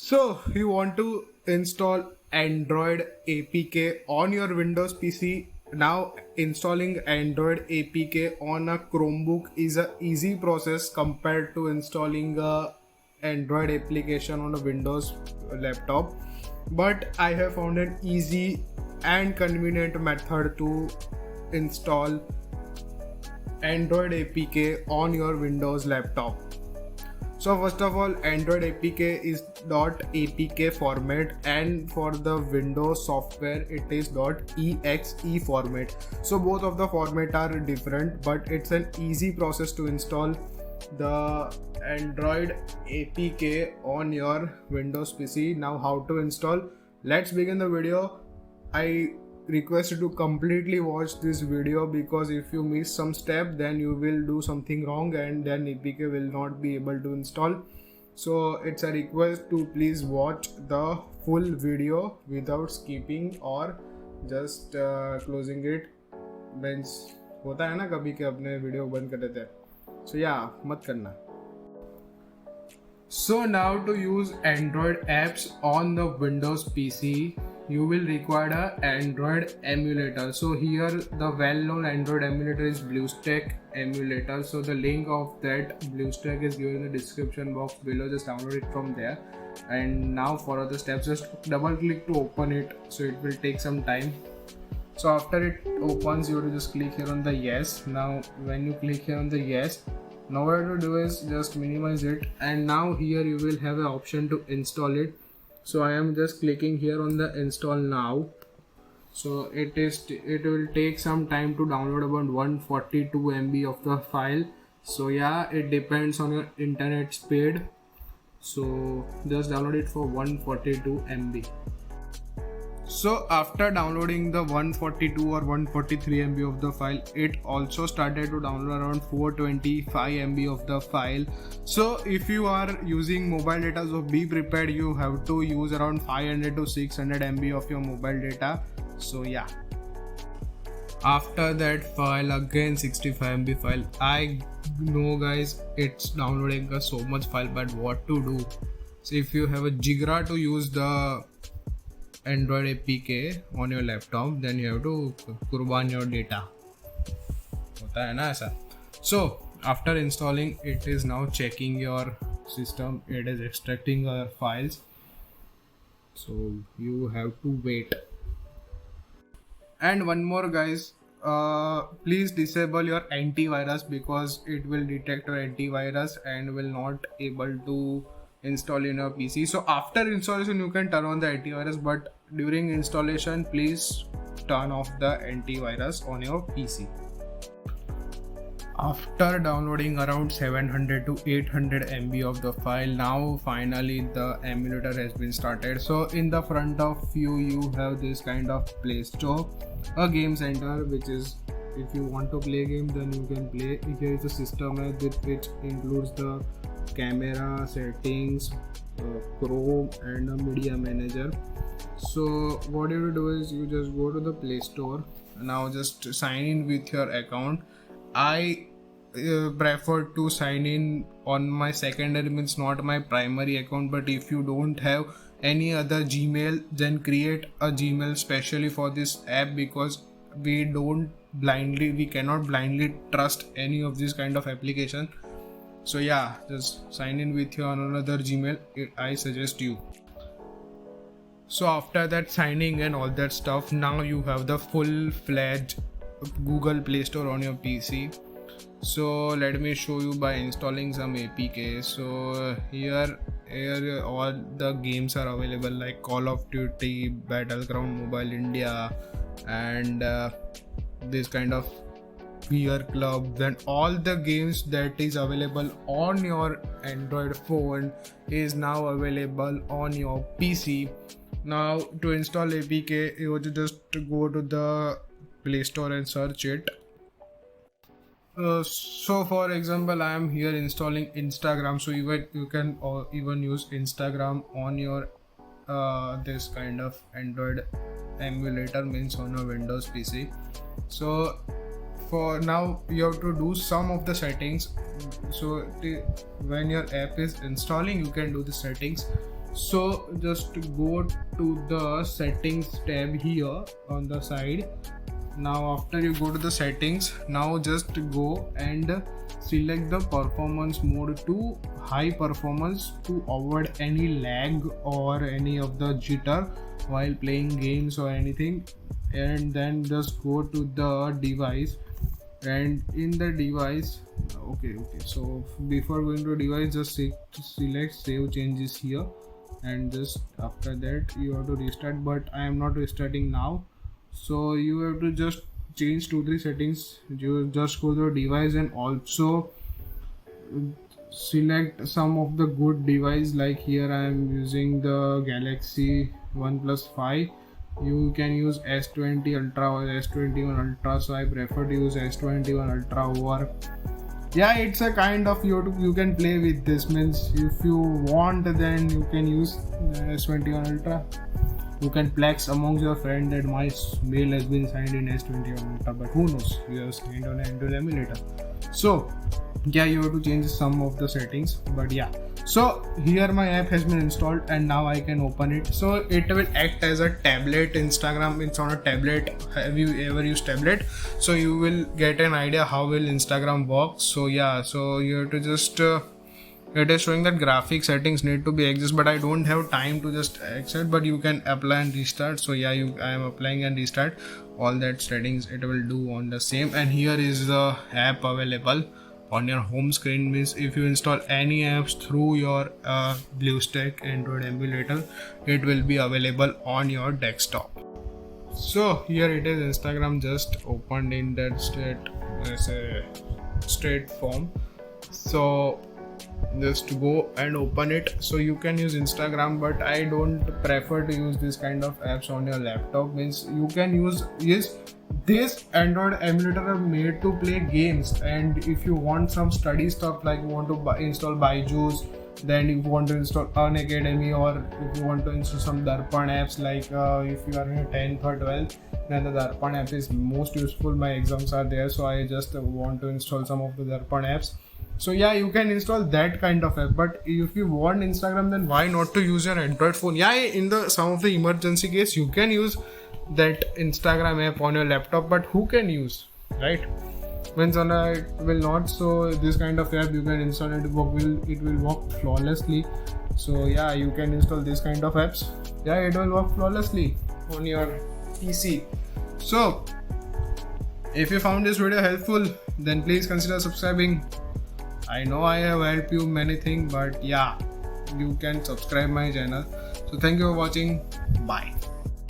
So you want to install Android APK on your Windows PC. Now installing Android APK on a Chromebook is a easy process compared to installing a Android application on a Windows laptop. But I have found an easy and convenient method to install Android APK on your Windows laptop. So first of all, Android APK is .apk format, and for the Windows software it is .exe format. So both of the format are different, but it's an easy process to install the Android APK on your Windows PC. Now how to install? Let's begin the video. I request you to completely watch this video, because if you miss some step then you will do something wrong and then APK will not be able to install. So it's a request to please watch the full video without skipping or just closing it. Bench होता है ना कभी कि अपने video बंद कर देते हैं, so yeah, मत करना. So now to use Android apps on the Windows PC, you will require a Android emulator. So here the well-known Android emulator is BlueStacks emulator. So the link of that BlueStacks is given in the description box below. Just download it from there. And now follow the steps. Just double click to open it. So it will take some time. So after it opens, you have to just click here on the yes. Now when you click here on the yes, now what to do is just minimize it, and now here you will have an option to install it. So I am just clicking here on the install now. So it will take some time to download about 142 MB of the file. So yeah, it depends on your internet speed. So just download it for 142 MB. So after downloading the 142 or 143 MB of the file, it also started to download around 425 MB of the file. So if you are using mobile data, so be prepared, you have to use around 500 to 600 MB of your mobile data. So yeah. After that file, again 65 MB file. I know guys, it's downloading so much file, but what to do? So if you have a Jigra to use the Android APK on your laptop, then you have to kurban your data. होता है ना ऐसा. So after installing, it is now checking your system. It is extracting your files. So you have to wait. And one more guys, please disable your antivirus, because it will detect your antivirus and will not able to install in your PC. So after installation you can turn on the antivirus, but during installation please turn off the antivirus on your PC. After downloading around 700 to 800 MB of the file, now finally the emulator has been started. So in the front of you have this kind of Play Store, a game center, which is if you want to play game then you can play. Here is the system which includes the camera settings, Chrome and a media manager. So what you do is you just go to the Play Store. Now just sign in with your account. I prefer to sign in on my secondary, means not my primary account, but if you don't have any other Gmail, then create a Gmail specially for this app, because we cannot blindly trust any of this kind of application. So yeah, just sign in with your another Gmail, I suggest you. So after that signing and all that stuff, now you have the full-fledged Google Play Store on your PC. So let me show you by installing some APK. So here all the games are available, like Call of Duty, Battleground Mobile India, and this kind of Beer Club. Then all the games that is available on your Android phone is now available on your PC. Now to install APK, you have to just go to the Play Store and search it. So for example, I am here installing Instagram. So you can even use Instagram on your this kind of Android emulator, means on a Windows PC. So for now you have to do some of the settings. So when your app is installing, you can do the settings. So just go to the settings tab here on the side. Now after you go to the settings, now just go and select the performance mode to high performance to avoid any lag or any of the jitter while playing games or anything. And then just go to the device, and in the device, okay, so before going to device, just select save changes here, and just after that you have to restart, but I am not restarting now. So you have to just change 2-3 settings. You just go to the device and also select some of the good device, like here I am using the Galaxy OnePlus 5. You can use S20 Ultra or S21 Ultra, so I prefer to use S21 Ultra over. Yeah, it's a kind of you can play with this, means if you want then you can use S21 Ultra. You can flex amongst your friends that my mail has been signed in S21 Ultra, but who knows, you have signed on an Android emulator. So yeah, you have to change some of the settings, but yeah. So here my app has been installed and now I can open it. So it will act as a tablet. Instagram, it's on a tablet. Have you ever used tablet? So you will get an idea how will Instagram work. So yeah, so you have to just it is showing that graphic settings need to be exist, but I don't have time to just accept, but you can apply and restart. So yeah, I am applying and restart all that settings, it will do on the same. And here is the app available on your home screen, means if you install any apps through your BlueStacks Android emulator, it will be available on your desktop. So here it is, Instagram just opened in that straight form. So just go and open it. So you can use Instagram, but I don't prefer to use this kind of apps on your laptop. Means you can use this Android emulator are made to play games, and if you want some study stuff, like you want to install Byju's, then you want to install Unacademy, or if you want to install some Darpan apps, like if you are in 10th or 12th, then the Darpan app is most useful. My exams are there, so I just want to install some of the Darpan apps. So yeah, you can install that kind of app. But if you want Instagram, then why not to use your Android phone? Yeah, in the some of the emergency case, you can use that Instagram app on your laptop, but who can use, right? Means on it will not. So this kind of app you can install and it will work flawlessly. So yeah, you can install this kind of apps. Yeah, it will work flawlessly on your PC. So if you found this video helpful, then please consider subscribing. I know I have helped you many things, but yeah, you can subscribe my channel. So thank you for watching. Bye.